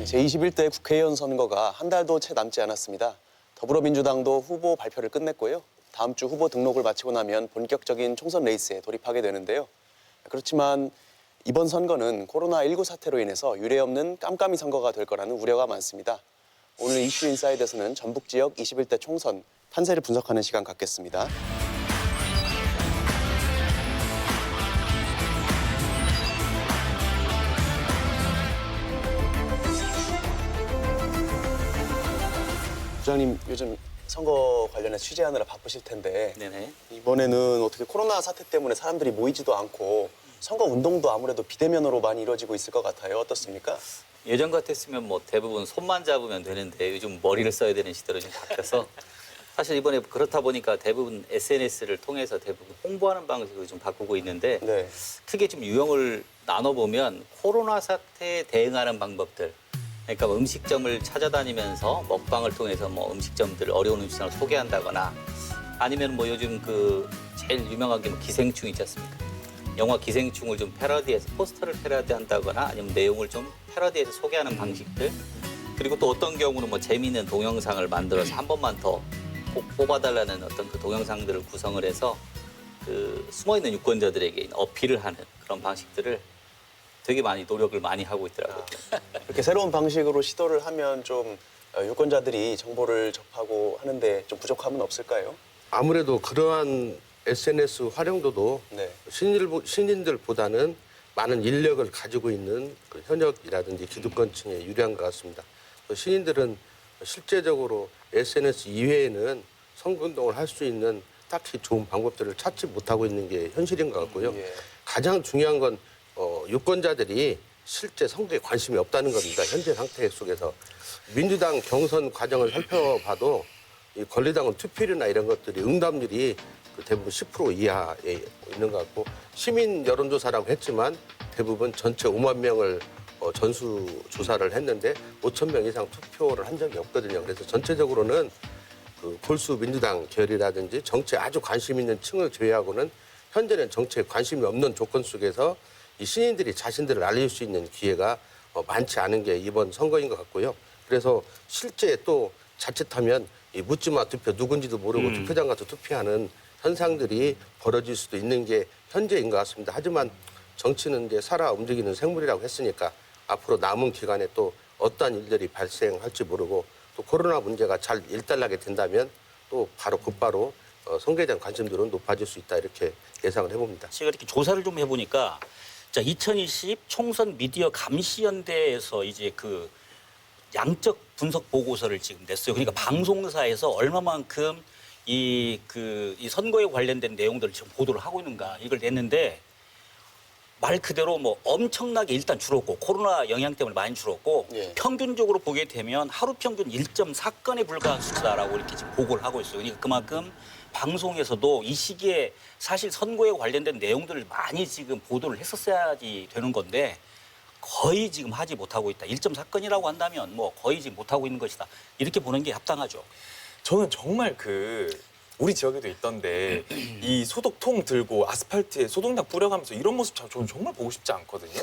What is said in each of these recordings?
제21대 국회의원 선거가 한 달도 채 남지 않았습니다. 더불어민주당도 후보 발표를 끝냈고요. 다음 주 후보 등록을 마치고 나면 본격적인 총선 레이스에 돌입하게 되는데요. 그렇지만 이번 선거는 코로나19 사태로 인해서 유례없는 깜깜이 선거가 될 거라는 우려가 많습니다. 오늘 이슈 인사이드에서는 전북 지역 21대 총선 판세를 분석하는 시간 갖겠습니다. 부장님 요즘 선거 관련해 취재하느라 바쁘실 텐데 네네. 이번에는 어떻게 코로나 사태 때문에 사람들이 모이지도 않고 선거 운동도 아무래도 비대면으로 많이 이루어지고 있을 것 같아요. 어떻습니까? 예전 같았으면 뭐 대부분 손만 잡으면 되는데 요즘 머리를 써야 되는 시대로 좀 바뀌어서 사실 이번에 그렇다 보니까 대부분 SNS를 통해서 대부분 홍보하는 방식으로 좀 바꾸고 있는데 네. 크게 좀 유형을 나눠보면 코로나 사태에 대응하는 방법들, 그러니까 뭐 음식점을 찾아다니면서 먹방을 통해서 뭐 음식점들 어려운 음식점을 소개한다거나 아니면 뭐 요즘 그 제일 유명한 게 뭐 기생충 있지 않습니까? 영화 기생충을 좀 패러디해서 포스터를 패러디한다거나 아니면 내용을 좀 패러디해서 소개하는 방식들, 그리고 또 어떤 경우는 뭐 재미있는 동영상을 만들어서 한 번만 더 꼭 뽑아달라는 어떤 그 동영상들을 구성을 해서 그 숨어있는 유권자들에게 어필을 하는 그런 방식들을 되게 많이 노력을 많이 하고 있더라고요. 이렇게 새로운 방식으로 시도를 하면 좀 유권자들이 정보를 접하고 하는데 좀 부족함은 없을까요? 아무래도 그러한 SNS 활용도도 네. 신인들보다는 많은 인력을 가지고 있는 그 현역이라든지 기득권층에 유리한 것 같습니다. 신인들은 실제적으로 SNS 이외에는 선거운동을 할 수 있는 딱히 좋은 방법들을 찾지 못하고 있는 게 현실인 것 같고요. 예. 가장 중요한 건 유권자들이 실제 선거에 관심이 없다는 겁니다. 현재 상태 속에서. 민주당 경선 과정을 살펴봐도 이 권리당원 투표율이나 이런 것들이 응답률이 대부분 10% 이하에 있는 것 같고, 시민 여론조사라고 했지만 대부분 전체 5만 명을 전수 조사를 했는데 5천 명 이상 투표를 한 적이 없거든요. 그래서 전체적으로는 그 볼수 민주당 계열이라든지 정치에 아주 관심 있는 층을 제외하고는 현재는 정치에 관심이 없는 조건 속에서 이 신인들이 자신들을 알릴 수 있는 기회가 많지 않은 게 이번 선거인 것 같고요. 그래서 실제 또 자칫하면 이 묻지마 투표 누군지도 모르고 투표장 가서 투표하는 현상들이 벌어질 수도 있는 게 현재인 것 같습니다. 하지만 정치는 이제 살아 움직이는 생물이라고 했으니까 앞으로 남은 기간에 또 어떠한 일들이 발생할지 모르고 또 코로나 문제가 잘 일단락이 된다면 또 바로 곧바로 선거에 대한 관심들은 높아질 수 있다 이렇게 예상을 해봅니다. 제가 이렇게 조사를 좀 해보니까 자 2020 총선 미디어 감시연대에서 이제 그 양적 분석 보고서를 지금 냈어요. 그러니까 방송사에서 얼마만큼 이 선거에 관련된 내용들을 지금 보도를 하고 있는가 이걸 냈는데 말 그대로 뭐 엄청나게 일단 줄었고 코로나 영향 때문에 많이 줄었고 예. 평균적으로 보게 되면 하루 평균 1.4건에 불과한 숫자라고 이렇게 지금 보고를 하고 있어요. 그러니까 그만큼 방송에서도 이 시기에 사실 선거에 관련된 내용들을 많이 지금 보도를 했었어야지 되는 건데 거의 지금 하지 못하고 있다. 1.4건이라고 한다면 뭐 거의 지금 못하고 있는 것이다. 이렇게 보는 게 합당하죠. 저는 정말 우리 지역에도 있던데 이 소독통 들고 아스팔트에 소독약 뿌려가면서 이런 모습 저는 정말 보고 싶지 않거든요.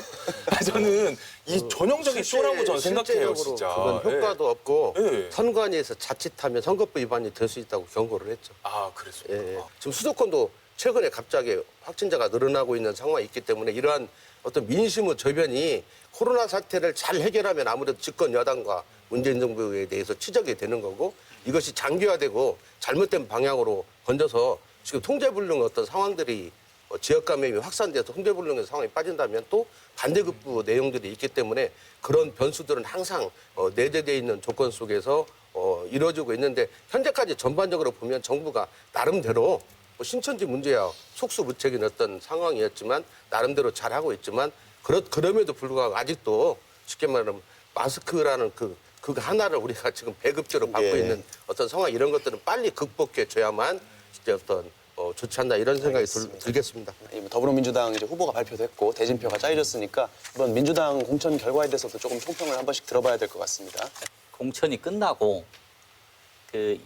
저는 이 전형적인 쇼라고 저는 생각해요, 진짜. 그건 효과도 없고 예. 선관위에서 자칫하면 선거법 위반이 될 수 있다고 경고를 했죠. 아, 그랬어요. 예, 예. 지금 수도권도 최근에 갑자기 확진자가 늘어나고 있는 상황이 있기 때문에 이러한 어떤 민심의 저변이 코로나 사태를 잘 해결하면 아무래도 집권 여당과 문재인 정부에 대해서 치적이 되는 거고 이것이 장기화되고 잘못된 방향으로 번져서 지금 통제불능의 어떤 상황들이 지역 감염이 확산돼서 통제불능의 상황이 빠진다면 또 반대급부 내용들이 있기 때문에 그런 변수들은 항상 내재되어 있는 조건 속에서 이루어지고 있는데 현재까지 전반적으로 보면 정부가 나름대로 신천지 문제야 속수무책인 어떤 상황이었지만 나름대로 잘하고 있지만 그럼에도 불구하고 아직도 쉽게 말하면 마스크라는 그 하나를 우리가 지금 배급제로 받고 예. 있는 어떤 상황 이런 것들은 빨리 극복해 줘야만 진짜 어떤 좋지 않나 이런 생각이 들겠습니다. 더불어민주당 이제 후보가 발표됐고 대진표가 짜여졌으니까 이번 민주당 공천 결과에 대해서도 조금 총평을 한 번씩 들어봐야 될 것 같습니다. 공천이 끝나고 그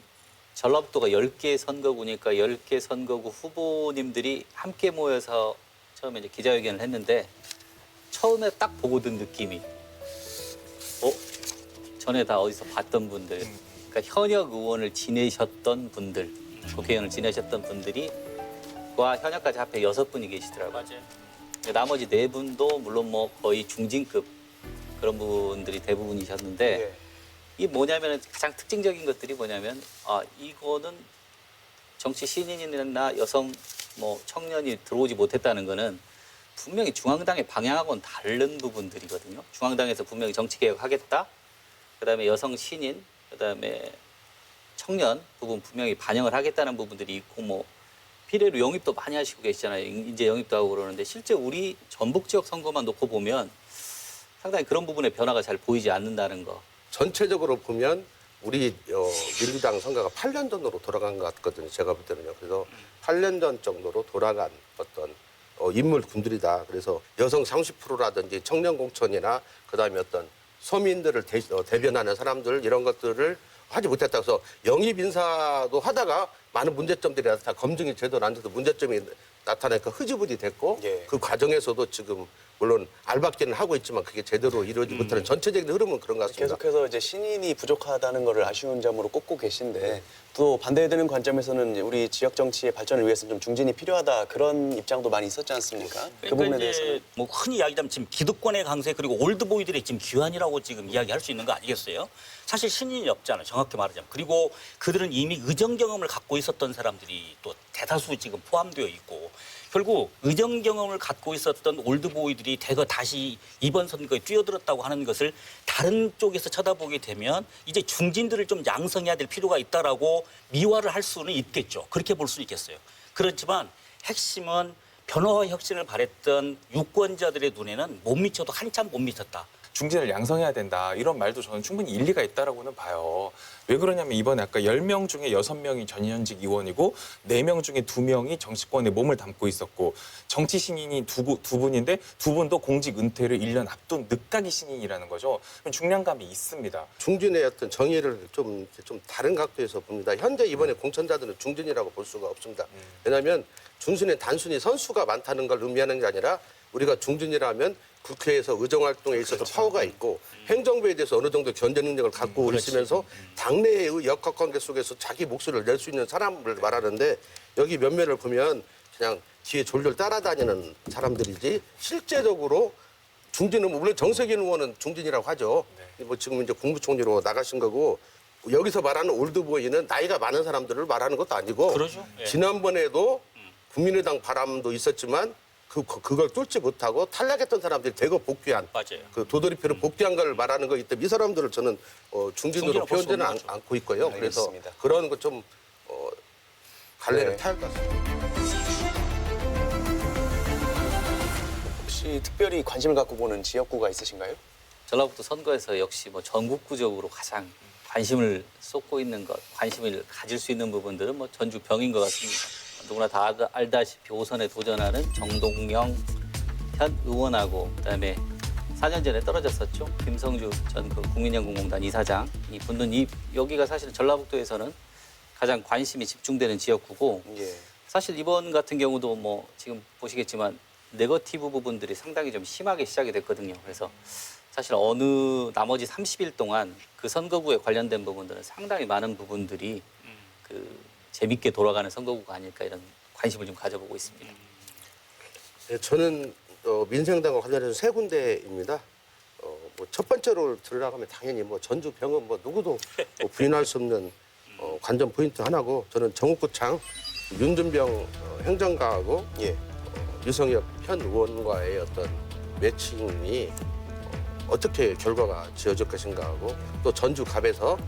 전라북도가 10개 선거구니까 10개 선거구 후보님들이 함께 모여서 처음에 이제 기자회견을 했는데 처음에 딱 보고 든 느낌이 전에 다 어디서 봤던 분들, 그러니까 현역 의원을 지내셨던 분들, 국회의원을 지내셨던 분들이 과 현역까지 합해 6분이 계시더라고요. 맞아요. 나머지 4분도 물론 뭐 거의 중진급 그런 분들이 대부분이셨는데 예. 이 뭐냐면 가장 특징적인 것들이 뭐냐면 이거는 정치 신인이나 여성 뭐 청년이 들어오지 못했다는 거는 분명히 중앙당의 방향하고는 다른 부분들이거든요. 중앙당에서 분명히 정치 개혁하겠다. 그다음에 여성 신인, 그다음에 청년 부분 분명히 반영을 하겠다는 부분들이 있고 뭐 비례로 영입도 많이 하시고 계시잖아요. 인재 영입도 하고 그러는데 실제 우리 전북 지역 선거만 놓고 보면 상당히 그런 부분의 변화가 잘 보이지 않는다는 거. 전체적으로 보면 우리 민주당 선거가 8년 전으로 돌아간 것 같거든요. 제가 볼 때는요. 그래서 8년 전 정도로 돌아간 어떤 인물군들이다. 그래서 여성 30%라든지 청년 공천이나 그다음에 어떤 서민들을 대변하는 사람들 이런 것들을 하지 못했다. 그래서 영입 인사도 하다가 많은 문제점들이 다 검증이 제대로 안 돼서 문제점이 나타나니까 흐지부지 됐고 예. 그 과정에서도 지금 물론 알박기는 하고 있지만 그게 제대로 이루어지지 못하는 전체적인 흐름은 그런 것 같습니다. 계속해서 이제 신인이 부족하다는 것을 아쉬운 점으로 꼽고 계신데 또 반대되는 관점에서는 우리 지역 정치의 발전을 위해서는 좀 중진이 필요하다 그런 입장도 많이 있었지 않습니까? 그 부분에 그러니까 대해서는 이제 뭐 흔히 이야기하면 지금 기득권의 강세 그리고 올드보이들의 지금 귀환이라고 지금 이야기할 수 있는 거 아니겠어요? 사실 신인이 없잖아요. 정확히 말하자면. 그리고 그들은 이미 의정 경험을 갖고 있었던 사람들이 또 대다수 지금 포함되어 있고 결국 의정 경험을 갖고 있었던 올드보이들이 대거 다시 이번 선거에 뛰어들었다고 하는 것을 다른 쪽에서 쳐다보게 되면 이제 중진들을 좀 양성해야 될 필요가 있다라고 미화를 할 수는 있겠죠. 그렇게 볼 수는 있겠어요. 그렇지만 핵심은 변화와 혁신을 바랬던 유권자들의 눈에는 못 미쳐도 한참 못 미쳤다. 중진을 양성해야 된다. 이런 말도 저는 충분히 일리가 있다라고는 봐요. 왜 그러냐면 이번에 아까 10명 중에 6명이 전현직 의원이고 4명 중에 2명이 정치권에 몸을 담고 있었고 정치 신인이 두 분인데 두 분도 공직 은퇴를 1년 앞둔 늦가기 신인이라는 거죠. 중량감이 있습니다. 중진의 어떤 정의를 좀 다른 각도에서 봅니다. 현재 이번에 공천자들은 중진이라고 볼 수가 없습니다. 왜냐하면 중진은 단순히 선수가 많다는 걸 의미하는 게 아니라 우리가 중진이라면 국회에서 의정활동에 있어서 파워가 있고 행정부에 대해서 어느 정도 견제 능력을 갖고 있으면서 당내의 역학관계 속에서 자기 목소리를 낼 수 있는 사람을 말하는데 여기 면면을 보면 그냥 뒤에 졸졸 따라다니는 사람들이지 실제적으로 중진은 물론 정세균 의원은 중진이라고 하죠. 뭐 지금 이제 국무총리로 나가신 거고 여기서 말하는 올드보이는 나이가 많은 사람들을 말하는 것도 아니고 그러죠. 예. 지난번에도 국민의당 바람도 있었지만 그걸 뚫지 못하고 탈락했던 사람들이 대거 복귀한 맞아요. 그 도돌이표로 복귀한 걸 말하는 거기 때문에 이 사람들을 저는 중진으로 중진으로 볼수 표현되는 없는 거죠. 않고 있고요. 그래서 알겠습니다. 그런 거 좀 갈래를 네. 타야 할 것 같습니다. 혹시 특별히 관심을 갖고 보는 지역구가 있으신가요? 전라북도 선거에서 역시 뭐 전국구적으로 가장 관심을 쏟고 있는 것, 관심을 가질 수 있는 부분들은 뭐 전주 병인 것 같습니다. 누구나 다 알다시피 5선에 도전하는 정동영 현 의원하고 그다음에 4년 전에 떨어졌었죠. 김성주 전 그 국민연금공단 이사장. 이 분은 여기가 사실 전라북도에서는 가장 관심이 집중되는 지역구고 예. 사실 이번 같은 경우도 뭐 지금 보시겠지만 네거티브 부분들이 상당히 좀 심하게 시작이 됐거든요. 그래서 사실 어느 나머지 30일 동안 그 선거구에 관련된 부분들은 상당히 많은 부분들이 그 재밌게 돌아가는 선거구가 아닐까 이런 관심을 좀 가져보고 있습니다. 네, 저는 민생당과 관련해서 세 군데입니다. 뭐 첫 번째로 들어가면 당연히 뭐 전주 병은 뭐 누구도 뭐 부인할 수 없는 관전 포인트 하나고 저는 정읍구청 윤준병 행정가하고 예. 유성엽 현 의원과의 어떤 매칭이 어떻게 결과가 지어질 것인가 하고 또 전주 갑에서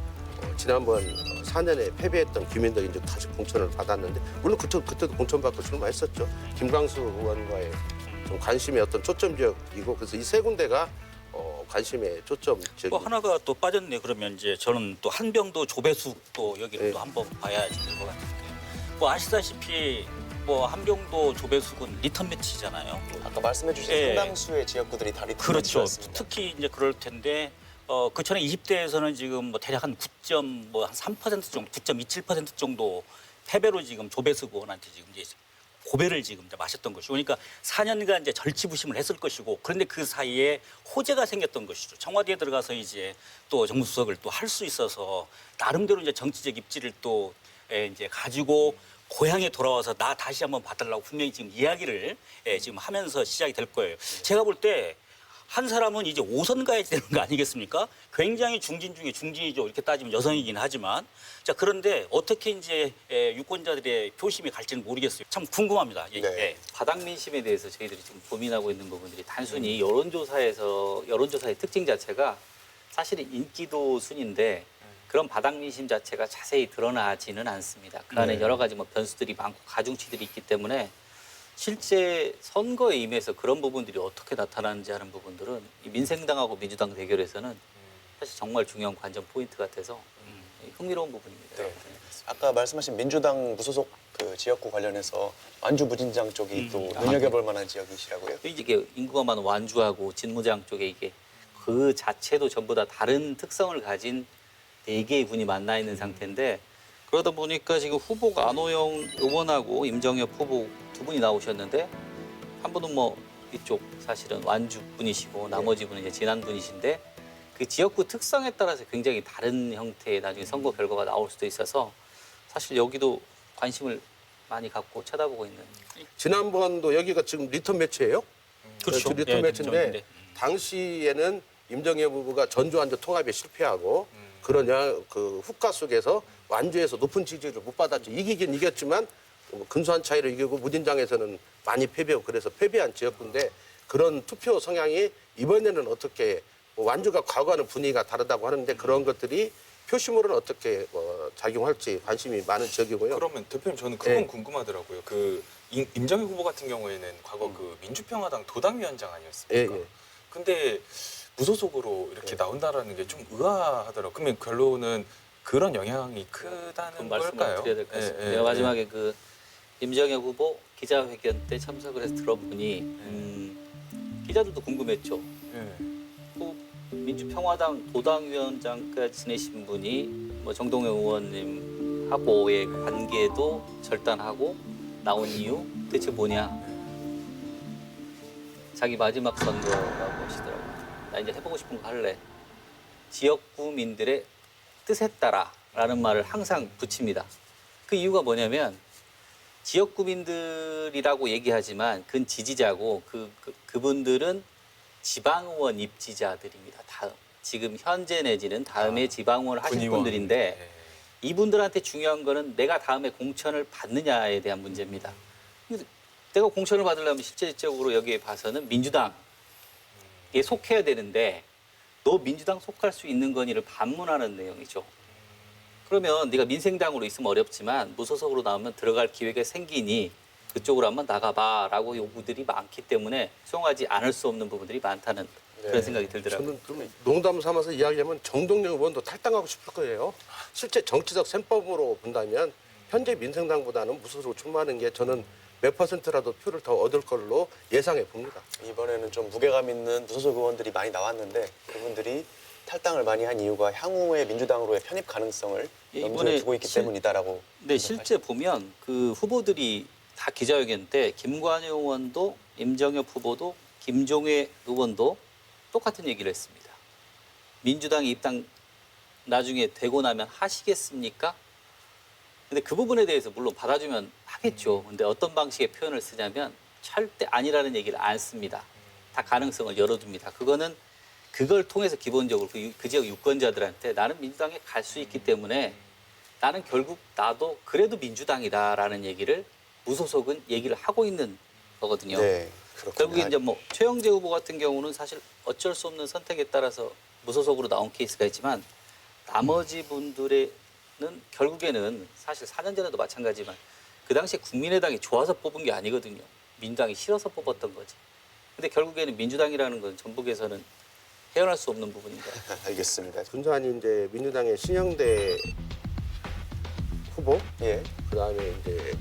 지난번 4년에 패배했던 김인덕이 이제 다시 공천을 받았는데 물론 그때도 공천받고 출마했었죠. 김광수 의원과의 좀 관심의 어떤 초점 지역이고 그래서 이 세 군데가 관심의 초점 지역. 뭐 하나가 또 빠졌네. 그러면 이제 저는 또 한병도 조배숙 또 여기를 네. 또 한번 봐야지 될 것 같은데. 뭐 아시다시피 뭐 한병도 조배숙은 리턴 매치잖아요. 아까 말씀해 주신 예. 상당수의 지역구들이 다 리턴 그렇죠. 매치였습니다. 특히 이제 그럴 텐데 그 전에 20대에서는 지금 뭐 대략 한 9.3% 정도, 9.27% 정도 패배로 지금 조배숙 의원한테 지금 이제 고배를 지금 이제 마셨던 것이고, 그러니까 4년간 이제 절치부심을 했을 것이고, 그런데 그 사이에 호재가 생겼던 것이죠. 청와대에 들어가서 이제 또 정무수석을 또 할 수 있어서 나름대로 이제 정치적 입지를 또 이제 가지고 고향에 돌아와서 나 다시 한번 봐달라고 분명히 지금 이야기를 지금 하면서 시작이 될 거예요. 제가 볼 때 한 사람은 이제 5선 가야 되는 거 아니겠습니까? 굉장히 중진 중에 중진이죠. 이렇게 따지면 여성이긴 하지만. 자, 그런데 어떻게 이제 유권자들의 표심이 갈지는 모르겠어요. 참 궁금합니다. 예, 네. 예. 바닥 민심에 대해서 저희들이 지금 고민하고 있는 부분들이 단순히 여론조사의 특징 자체가 사실은 인기도 순인데 그런 바닥 민심 자체가 자세히 드러나지는 않습니다. 그 안에 네. 여러 가지 뭐 변수들이 많고 가중치들이 있기 때문에 실제 선거에 임해서 그런 부분들이 어떻게 나타나는지 하는 부분들은 이 민생당하고 민주당 대결에서는 사실 정말 중요한 관전 포인트 같아서 흥미로운 부분입니다. 네. 아까 말씀하신 민주당 무소속 그 지역구 관련해서 완주 무진장 쪽이 또 눈여겨볼 만한 지역이시라고요? 이게 인구가 많은 완주하고 진무장 쪽에 이게 그 자체도 전부 다 다른 특성을 가진 4개의 군이 만나 있는 상태인데 그러다 보니까 지금 후보가 안호영 의원하고 임정엽 후보 두 분이 나오셨는데 한 분은 뭐 이쪽 사실은 완주 분이시고 나머지 분은 이제 진안 분이신데 그 지역구 특성에 따라서 굉장히 다른 형태의 나중에 선거 결과가 나올 수도 있어서 사실 여기도 관심을 많이 갖고 쳐다보고 있는. 지난번도 여기가 지금 리턴 매치예요? 그렇죠. 리턴 예, 매치인데 리턴인데. 당시에는 임정엽 후보가 전주 완주 통합에 실패하고 그러냐 그 후가 속에서 완주에서 높은 지지를 못 받았죠. 이기긴 이겼지만 근소한 차이로 이기고 무진장에서는 많이 패배하고 그래서 패배한 지역구인데 그런 투표 성향이 이번에는 어떻게 완주가 과거와는 분위기가 다르다고 하는데 그런 것들이 표심으로는 어떻게 작용할지 관심이 많은 지역이고요. 그러면 대표님 저는 그건 네. 궁금하더라고요. 그 임정희 후보 같은 경우에는 과거 그 민주평화당 도당위원장 아니었습니까? 예, 예. 근데 무소속으로 이렇게 나온다라는 게 좀 의아하더라고요. 그러면 결론은 그런 영향이 그 크다는 말씀을 걸까요? 드려야 될 것 같습니다. 예, 예, 내가 예. 마지막에 그 임정혁 후보 기자회견 때 참석을 해서 들어보니 기자들도 궁금했죠. 예. 또 민주평화당 도당위원장까지 지내신 분이 뭐 정동영 의원님하고의 관계도 절단하고 나온 이유 대체 뭐냐? 자기 마지막 선거라고 하시더라고요. 나 이제 해보고 싶은 거 할래. 지역구민들의 뜻에 따라라는 말을 항상 붙입니다. 그 이유가 뭐냐면 지역구민들이라고 얘기하지만 그 지지자고 그분들은 지방의원 입지자들입니다. 다음 지금 현재 내지는 다음에 지방의원을 하실 군의원. 분들인데 예. 이분들한테 중요한 거는 내가 다음에 공천을 받느냐에 대한 문제입니다. 근데 내가 공천을 받으려면 실질적으로 여기에 봐서는 민주당에 속해야 되는데 너 민주당 속할 수 있는 거니를 반문하는 내용이죠. 그러면 네가 민생당으로 있으면 어렵지만 무소속으로 나오면 들어갈 기회가 생기니 그쪽으로 한번 나가봐라고 요구들이 많기 때문에 수용하지 않을 수 없는 부분들이 많다는 그런 생각이 들더라고요. 저는 좀 농담 삼아서 이야기하면 정동영 의원도 탈당하고 싶을 거예요. 실제 정치적 셈법으로 본다면 현재 민생당보다는 무소속으로 출마하는 게 저는 몇 퍼센트라도 표를 더 얻을 걸로 예상해 봅니다. 이번에는 좀 무게감 있는 무소속 의원들이 많이 나왔는데 그분들이 탈당을 많이 한 이유가 향후의 민주당으로의 편입 가능성을 예, 염두에 이번에 두고 있기 실- 때문이다라고. 근데 실제 보면 그 후보들이 다 기자회견 때 김관효 의원도 임정엽 후보도 김종회 의원도 똑같은 얘기를 했습니다. 민주당에 입당 나중에 되고 나면 하시겠습니까? 근데 그 부분에 대해서 물론 받아주면 하겠죠. 근데 어떤 방식의 표현을 쓰냐면 절대 아니라는 얘기를 안 씁니다. 다 가능성을 열어둡니다. 그거는 그걸 통해서 기본적으로 그 지역 유권자들한테 나는 민주당에 갈 수 있기 때문에 나는 결국 나도 그래도 민주당이다라는 얘기를 무소속은 얘기를 하고 있는 거거든요. 네, 그렇군요. 결국에 이제 뭐 최영재 후보 같은 경우는 사실 어쩔 수 없는 선택에 따라서 무소속으로 나온 케이스가 있지만 나머지 분들의 는 결국에는 사실 4년 전에도 마찬가지지만 그 당시에 국민의당이 좋아서 뽑은 게 아니거든요. 민주당이 싫어서 뽑았던 거지. 근데 결국에는 민주당이라는 건 전북에서는 헤어날 수 없는 부분입니다. 알겠습니다. 군산이 이제 민주당의 신영대 후보, 예. 그다음에 이제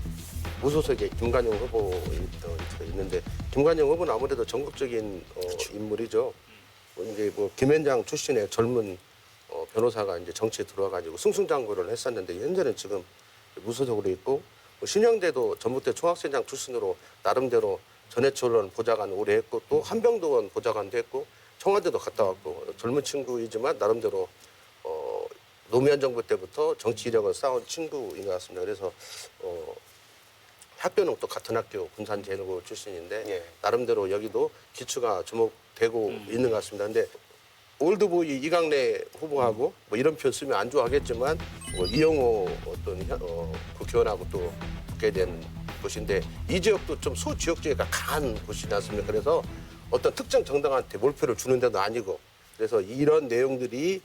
무소속의 김관영 후보 있는데 김관영 후보는 아무래도 전국적인 인물이죠. 이제 뭐 김현장 출신의 젊은 변호사가 이제 정치에 들어와가지고 승승장구를 했었는데 현재는 지금 무소속으로 있고 신영대도 전북대 총학생장 출신으로 나름대로 전해철원 보좌관 오래 했고 또 한병도원 보좌관도 했고 청와대도 갔다 왔고 젊은 친구이지만 나름대로 노무현 정부 때부터 정치 이력을 쌓은 친구인 것 같습니다. 그래서 학교는 또 같은 학교 군산제일고 출신인데 예. 나름대로 여기도 기초가 주목되고 있는 것 같습니다. 근데 올드보이 이강래 후보하고 뭐 이런 표현 쓰면 안 좋아하겠지만 뭐 이영호 어떤 국회의원하고 또 붙게 된 곳인데 이 지역도 좀 소지역주의가 강한 곳이지 않습니까? 그래서 어떤 특정 정당한테 몰표를 주는 데도 아니고 그래서 이런 내용들이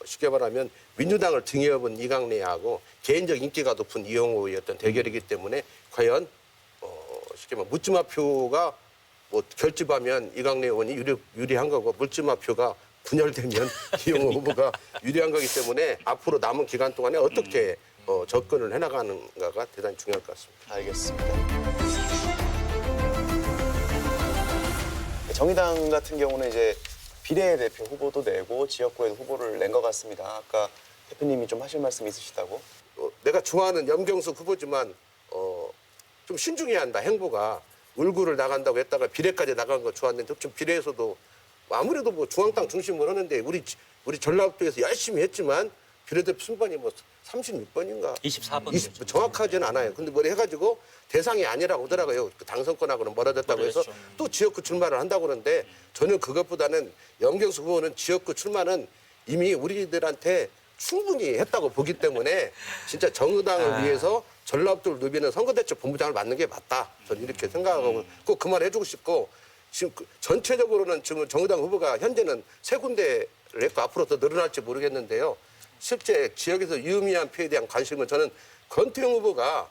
쉽게 말하면 민주당을 등에 업은 이강래하고 개인적 인기가 높은 이영호의 어떤 대결이기 때문에 과연 쉽게 말하면 묻지마표가 뭐 결집하면 이강래 의원이 유리한 거고 묻지마표가 분열되면 이영호 후보가 유리한 거기 때문에 앞으로 남은 기간 동안에 어떻게 접근을 해나가는가가 대단히 중요할 것 같습니다. 알겠습니다. 정의당 같은 경우는 이제 비례대표 후보도 내고 지역구에도 후보를 낸 것 같습니다. 아까 대표님이 좀 하실 말씀 있으시다고? 내가 좋아하는 염경숙 후보지만 좀 신중해야 한다. 행보가 울구를 나간다고 했다가 비례까지 나간 거 좋았는데 좀 비례에서도 아무래도 뭐 중앙당 중심으로 하는데 우리 전라북도에서 열심히 했지만 비례대표 순번이 뭐 36번인가 24번. 정확하지는 않아요. 근데 뭐 해가지고 대상이 아니라고 하더라고요. 그 당선권하고는 멀어졌다고 해서 또 지역구 출마를 한다고 그러는데 저는 그것보다는 염경수 후보는 지역구 출마는 이미 우리들한테 충분히 했다고 보기 때문에 진짜 정의당을 위해서 전라북도를 누비는 선거대책 본부장을 맡는 게 맞다. 저는 이렇게 생각하고 꼭 그 말 해주고 싶고 지금 전체적으로는 지금 정의당 후보가 현재는 3군데를 했고 앞으로 더 늘어날지 모르겠는데요. 실제 지역에서 유의미한 표에 대한 관심은 저는 권태용 후보가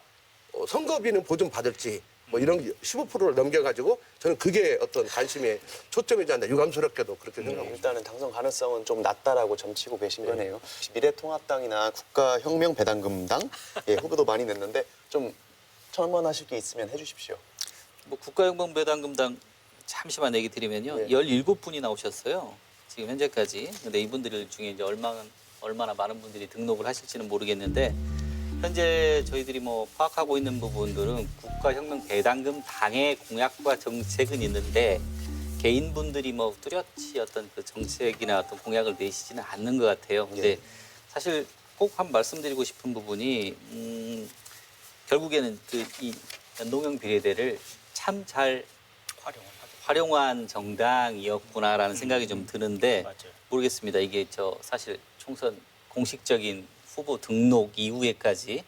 선거비는 보존 받을지 뭐 이런 15%를 넘겨가지고 저는 그게 어떤 관심의 초점이지 않나 유감스럽게도 그렇게 생각합니다. 일단은 당선 가능성은 좀 낮다라고 점치고 계신 거네요. 혹시 미래통합당이나 국가혁명배당금당 후보도 많이 냈는데 좀 첨언하실 게 있으면 해주십시오. 뭐 국가연금배당금당 잠시만 얘기 드리면요. 네. 17분이 나오셨어요. 지금 현재까지. 근데 이분들 중에 이제 얼마나 많은 분들이 등록을 하실지는 모르겠는데 현재 저희들이 뭐 파악하고 있는 부분들은 국가혁명배당금 당의 공약과 정책은 있는데 개인분들이 뭐 뚜렷이 어떤 그 정책이나 어떤 공약을 내시지는 않는 것 같아요. 근데 사실 꼭 한 말씀드리고 싶은 부분이 결국에는 그 이 연동형 비례대를 참 잘 활용한 정당이었구나라는 생각이 좀 드는데 모르겠습니다. 이게 사실 총선 공식적인 후보 등록 이후에까지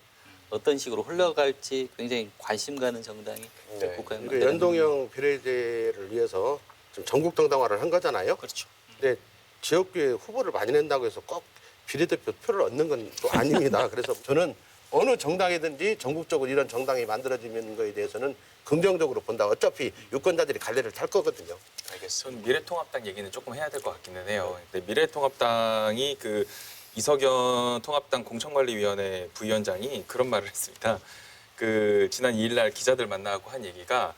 어떤 식으로 흘러갈지 굉장히 관심 가는 정당이 네. 국가연금 연동형 비례대를 위해서 좀 전국 정당화를 한 거잖아요. 그렇죠. 근데 지역구에 후보를 많이 낸다고 해서 꼭 비례대표 표를 얻는 건 또 아닙니다. 그래서 저는 어느 정당이든지 전국적으로 이런 정당이 만들어지는 거에 대해서는 긍정적으로 본다. 어차피 유권자들이 갈래를 탈 거거든요. 알겠습니다. 전 미래통합당 얘기는 조금 해야 될 것 같기는 해요. 근데 미래통합당이 그 이석연 통합당 공천관리위원회 부위원장이 그런 말을 했습니다. 그 지난 2일 날 기자들 만나고 한 얘기가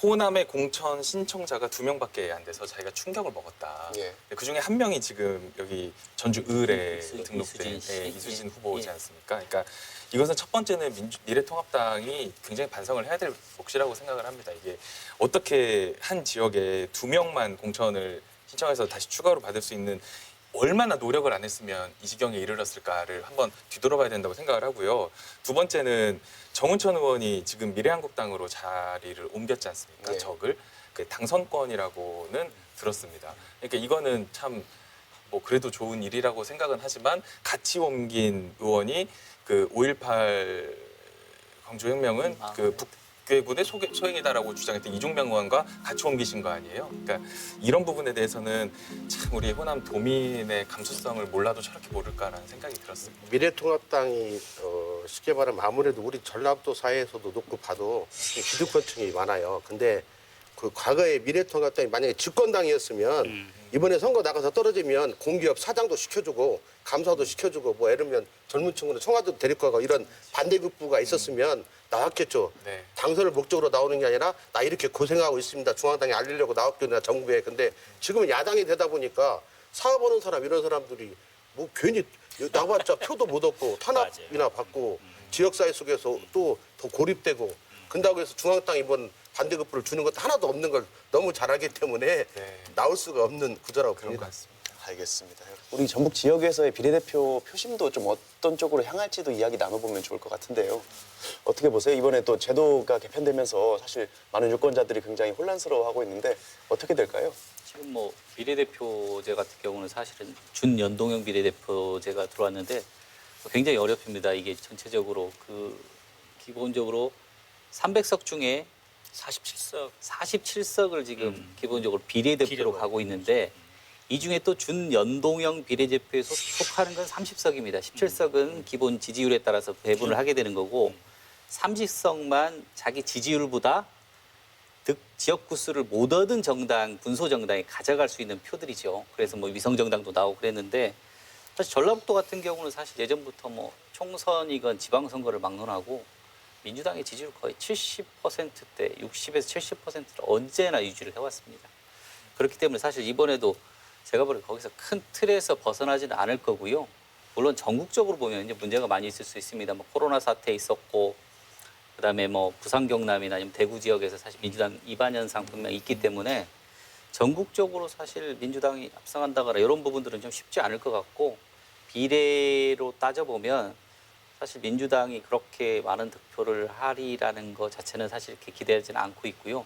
호남의 공천 신청자가 2명밖에 안 돼서 자기가 충격을 먹었다. 예. 그 중에 한 명이 지금 여기 전주 을에 등록된 이수진 씨. 이수진 후보지 예. 않습니까? 그러니까 이것은 첫 번째는 미래통합당이 굉장히 반성을 해야 될 몫이라고 생각을 합니다. 이게 어떻게 한 지역에 2명만 공천을 신청해서 다시 추가로 받을 수 있는 얼마나 노력을 안 했으면 이 지경에 이르렀을까를 한번 뒤돌아봐야 된다고 생각을 하고요. 두 번째는 정운천 의원이 지금 미래한국당으로 자리를 옮겼지 않습니까? 네. 적을 그 당선권이라고는 들었습니다. 그러니까 이거는 참 뭐 그래도 좋은 일이라고 생각은 하지만 같이 옮긴 의원이 그 5.18 광주혁명은 그 북괴군의 소행이다라고 주장했던 이종명 의원과 같이 옮기신 거 아니에요? 그러니까 이런 부분에 대해서는 참 우리 호남 도민의 감수성을 몰라도 저렇게 모를까라는 생각이 들었습니다. 미래통합당이 쉽게 말하면 아무래도 우리 전라북도 사회에서도 놓고 봐도 기득권층이 많아요. 근데 그 과거에 미래통합당이 만약에 집권당이었으면 이번에 선거 나가서 떨어지면 공기업 사장도 시켜주고 감사도 시켜주고 뭐 예를 들면 젊은 층으로 청와대도 데리고 가고 이런 반대급부가 있었으면 나왔겠죠. 네. 당선을 목적으로 나오는 게 아니라 나 이렇게 고생하고 있습니다. 중앙당에 알리려고 나왔거든요. 정부에. 근데 지금은 야당이 되다 보니까 사업하는 사람 이런 사람들이 뭐 괜히 나봤자 표도 못 얻고 탄압이나 받고 지역사회 속에서 또 더 고립되고 그런다고 해서 중앙당 이번 반대급부를 주는 것도 하나도 없는 걸 너무 잘 알기 때문에 네. 나올 수가 없는 구조라고 그런 것 봅니다. 같습니다. 알겠습니다. 우리 전북 지역에서의 비례대표 표심도 좀 어떤 쪽으로 향할지도 이야기 나눠보면 좋을 것 같은데요. 어떻게 보세요? 이번에 또 제도가 개편되면서 사실 많은 유권자들이 굉장히 혼란스러워하고 있는데 어떻게 될까요? 지금 뭐 비례대표제 같은 경우는 사실은 준연동형 비례대표제가 들어왔는데 굉장히 어렵습니다. 이게 전체적으로 기본적으로 300석 중에 47석을 지금 기본적으로 비례대표로 가고 있는데 이 중에 또 준연동형 비례대표에 속하는 건 30석입니다. 17석은 기본 지지율에 따라서 배분을 하게 되는 거고 30석만 자기 지지율보다 지역구수를 못 얻은 정당, 분소 정당이 가져갈 수 있는 표들이죠. 그래서 뭐 위성 정당도 나오고 그랬는데 사실 전라북도 같은 경우는 사실 예전부터 뭐 총선이건 지방선거를 막론하고 민주당의 지지율 거의 70%대, 60에서 70%를 언제나 유지를 해왔습니다. 그렇기 때문에 사실 이번에도 제가 보기에 거기서 큰 틀에서 벗어나지는 않을 거고요. 물론 전국적으로 보면 이제 문제가 많이 있을 수 있습니다. 뭐 코로나 사태 있었고, 그다음에 뭐 부산 경남이나 아니면 대구 지역에서 사실 민주당 이반 현상 분명히 있기 때문에 전국적으로 사실 민주당이 압승한다거나 이런 부분들은 좀 쉽지 않을 것 같고 비례로 따져보면 사실 민주당이 그렇게 많은 득표를 하리라는 것 자체는 사실 이렇게 기대하지는 않고 있고요.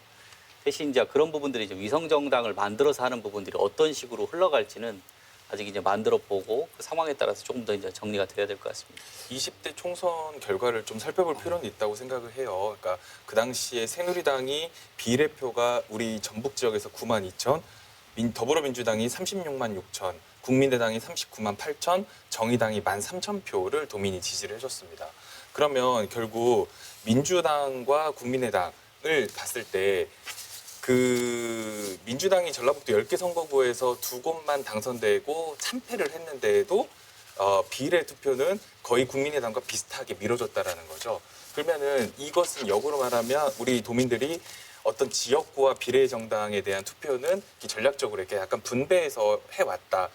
대신 이제 그런 부분들이 이제 위성 정당을 만들어서 하는 부분들이 어떤 식으로 흘러갈지는 아직 이제 만들어 보고 그 상황에 따라서 조금 더 이제 정리가 돼야 될 것 같습니다. 20대 총선 결과를 좀 살펴볼 필요는 있다고 생각을 해요. 그러니까 그 당시에 새누리당이 비례표가 우리 전북 지역에서 9만 2천, 더불어민주당이 36만 6천, 국민의당이 39만 8천, 정의당이 1만 3천 표를 도민이 지지를 해줬습니다. 그러면 결국 민주당과 국민의당을 봤을 때 그 민주당이 전라북도 10개 선거구에서 2곳만 당선되고 참패를 했는데도 비례 투표는 거의 국민의당과 비슷하게 미뤄졌다라는 거죠. 그러면은 이것은 역으로 말하면 우리 도민들이 어떤 지역구와 비례 정당에 대한 투표는 전략적으로 이렇게 약간 분배해서 해왔다.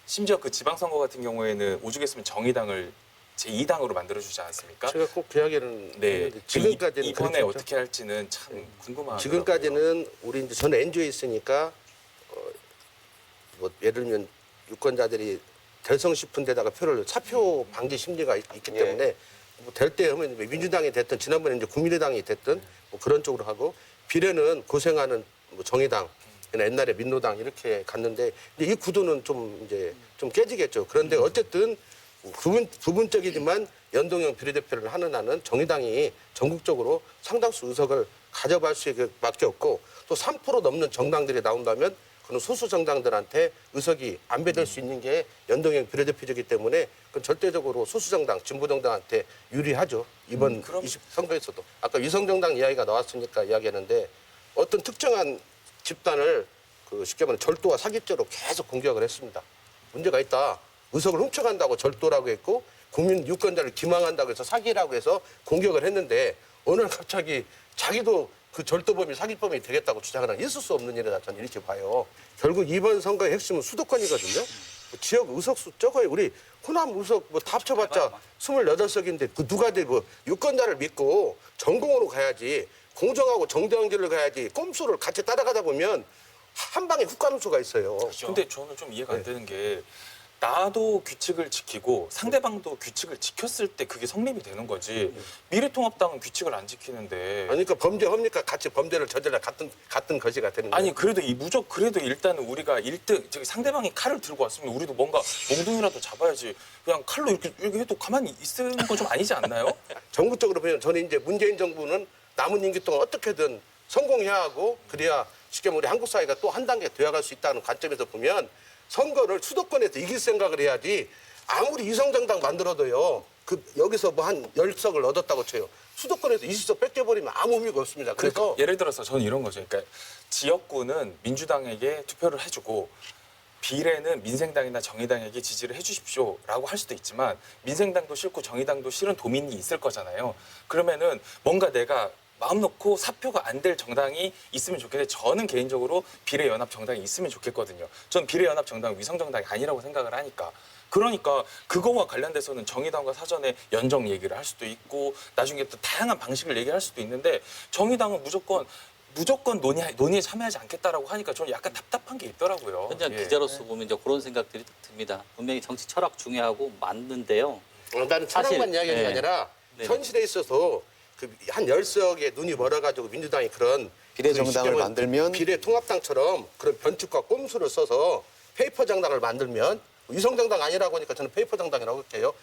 심지어 그 지방선거 같은 경우에는 오죽했으면 정의당을 제2당으로 만들어주지 않았습니까? 제가 꼭 그 이야기는 네. 했는데 지금까지는 이번에 그랬죠. 어떻게 할지는 참 궁금하더라고요. 지금까지는 우리 이제 저는 NGO에 있으니까 뭐 예를 들면 유권자들이 될성 싶은 데다가 표를 사표 방지 심리가 있기 때문에 뭐 될 때 하면 민주당이 됐든 지난번에 이제 국민의당이 됐든 뭐 그런 쪽으로 하고 비례는 고생하는 뭐 정의당 옛날에 민노당 이렇게 갔는데 이제 이 구도는 좀 이제 좀 깨지겠죠. 그런데 어쨌든 부분적이지만 연동형 비례대표를 하는 한은 정의당이 전국적으로 상당수 의석을 가져갈 수밖에 없고 또 3% 넘는 정당들이 나온다면 그는 소수 정당들한테 의석이 안배될 수 있는 게 연동형 비례대표이기 때문에 그건 절대적으로 소수 정당, 진보 정당한테 유리하죠. 이번 그럼- 20 선거에서도 아까 위성 정당 이야기가 나왔으니까 이야기하는데 어떤 특정한 집단을 그 쉽게 말하면 절도와 사기죄로 계속 공격을 했습니다. 문제가 있다. 의석을 훔쳐간다고 절도라고 했고 국민 유권자를 기망한다고 해서 사기라고 해서 공격을 했는데 어느 날 갑자기 자기도 그 절도범이 사기범이 되겠다고 주장을 하는 있을 수 없는 일이다 저는 이렇게 봐요. 결국 이번 선거의 핵심은 수도권이거든요. 지역 의석수 적어요. 우리 호남 의석 뭐 다 합쳐봤자 28석인데 그 누가 되고 유권자를 믿고 전공으로 가야지 공정하고 정당한 길을 가야지 꼼수를 같이 따라가다 보면 한 방에 훅 가는 수가 있어요. 근데 저는 좀 이해가 안 되는 게 나도 규칙을 지키고 상대방도 규칙을 지켰을 때 그게 성립이 되는 거지. 미래통합당은 규칙을 안 지키는데. 아니 그러니까 범죄합니까? 같이 범죄를 저질러 같은 거지가 되는 거예요. 아니 그래도 그래도 일단은 우리가 1등 저기 상대방이 칼을 들고 왔으면 우리도 뭔가 몽둥이라도 잡아야지. 그냥 칼로 이렇게 해도 가만히 있는 건 좀 아니지 않나요? 정부적으로 보면 저는 이제 문재인 정부는 남은 임기 동안 어떻게든 성공해야 하고 그래야 쉽게 말해 우리 한국 사회가 또 한 단계 되어갈 수 있다는 관점에서 보면 선거를 수도권에서 이길 생각을 해야지 아무리 위성정당 만들어도요. 그 여기서 뭐 한 10석을 얻었다고 쳐요. 수도권에서 20석 뺏겨버리면 아무 의미가 없습니다. 그래서 그러니까 예를 들어서 저는 이런 거죠. 그러니까 지역구는 민주당에게 투표를 해주고 비례는 민생당이나 정의당에게 지지를 해주십시오라고 할 수도 있지만 민생당도 싫고 정의당도 싫은 도민이 있을 거잖아요. 그러면은 뭔가 내가 마음 놓고 사표가 안 될 정당이 있으면 좋겠는데 저는 개인적으로 비례연합 정당이 있으면 좋겠거든요. 전 비례연합 정당은 위성 정당이 아니라고 생각을 하니까. 그러니까 그거와 관련돼서는 정의당과 사전에 연정 얘기를 할 수도 있고 나중에 또 다양한 방식을 얘기할 수도 있는데 정의당은 무조건 논의에 참여하지 않겠다라고 하니까 저는 약간 답답한 게 있더라고요. 현장 예. 기자로서 보면 이제 그런 생각들이 딱 듭니다. 분명히 정치 철학 중요하고 맞는데요. 나는 사실, 철학만 이야기하는 게 네. 아니라 네네. 현실에 있어서 그 한 10석의 눈이 멀어가지고 민주당이 그런 비례정당을 그 만들면 비례통합당처럼 그런 변칙과 꼼수를 써서 페이퍼 정당을 만들면 위성정당 아니라고 하니까 저는 페이퍼 정당이라고 할게요.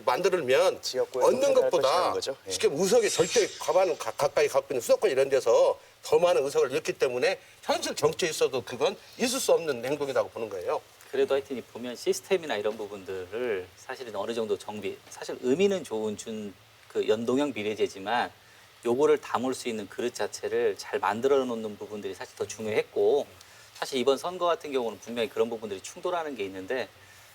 만들면 지역구에서 얻는 패배할 것보다 것이라는 거죠. 예. 쉽게 의석이 절대 과반 가까이 갖고 있는 수도권 이런 데서 더 많은 의석을 잃기 때문에 현실 정치에 있어도 그건 있을 수 없는 행동이라고 보는 거예요. 그래도 하여튼 보면 시스템이나 이런 부분들을 사실은 어느 정도 사실 의미는 좋은 그 연동형 비례제지만 요거를 담을 수 있는 그릇 자체를 잘 만들어 놓는 부분들이 사실 더 중요했고 사실 이번 선거 같은 경우는 분명히 그런 부분들이 충돌하는 게 있는데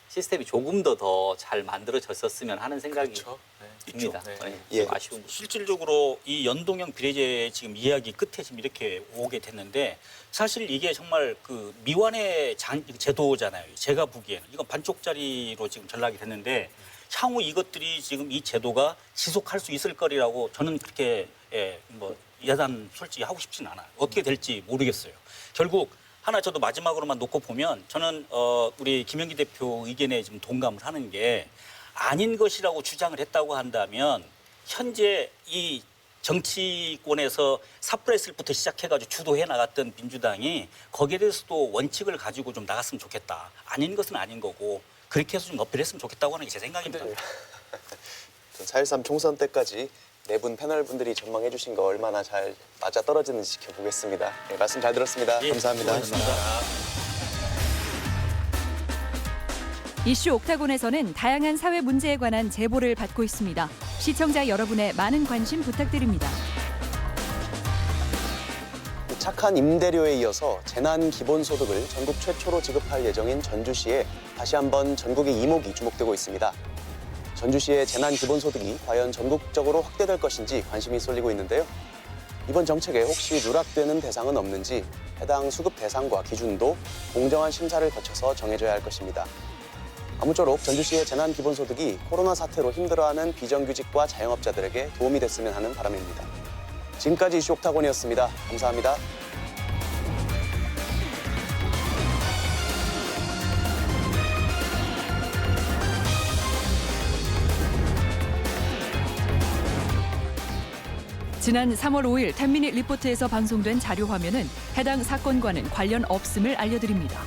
시스템이 조금 더 잘 만들어졌었으면 하는 생각이 그렇죠. 네. 듭니다. 네. 네. 예. 좀 아쉬운 부분. 실질적으로 이 연동형 비례제 지금 이야기 끝에 지금 이렇게 오게 됐는데 사실 이게 정말 그 미완의 제도잖아요. 제가 보기에는 이건 반쪽짜리로 지금 전락이 됐는데 향후 이것들이 지금 이 제도가 지속할 수 있을 거리라고 저는 그렇게 예단 솔직히 하고 싶지는 않아요. 어떻게 될지 모르겠어요. 결국 하나 저도 마지막으로만 놓고 보면 저는 우리 김영기 대표 의견에 좀 동감을 하는 게 아닌 것이라고 주장을 했다고 한다면 현재 이 정치권에서 삽브레슬부터 시작해가지고 주도해 나갔던 민주당이 거기에 대해서도 원칙을 가지고 좀 나갔으면 좋겠다. 아닌 것은 아닌 거고 그렇게 해서 좀 어필했으면 좋겠다고 하는 게 제 생각입니다. 4.13 총선 때까지 네 분 패널 분들이 전망해 주신 거 얼마나 잘 맞아 떨어지는지 지켜보겠습니다. 네, 말씀 잘 들었습니다. 예, 감사합니다. 수고하셨습니다. 이슈 옥타곤에서는 다양한 사회 문제에 관한 제보를 받고 있습니다. 시청자 여러분의 많은 관심 부탁드립니다. 착한 임대료에 이어서 재난 기본소득을 전국 최초로 지급할 예정인 전주시에 다시 한번 전국의 이목이 주목되고 있습니다. 전주시의 재난 기본소득이 과연 전국적으로 확대될 것인지 관심이 쏠리고 있는데요. 이번 정책에 혹시 누락되는 대상은 없는지 해당 수급 대상과 기준도 공정한 심사를 거쳐서 정해져야 할 것입니다. 아무쪼록 전주시의 재난 기본소득이 코로나 사태로 힘들어하는 비정규직과 자영업자들에게 도움이 됐으면 하는 바람입니다. 지금까지 이슈 옥타곤이었습니다. 감사합니다. 지난 3월 5일 10미닛 리포트에서 방송된 자료 화면은 해당 사건과는 관련 없음을 알려드립니다.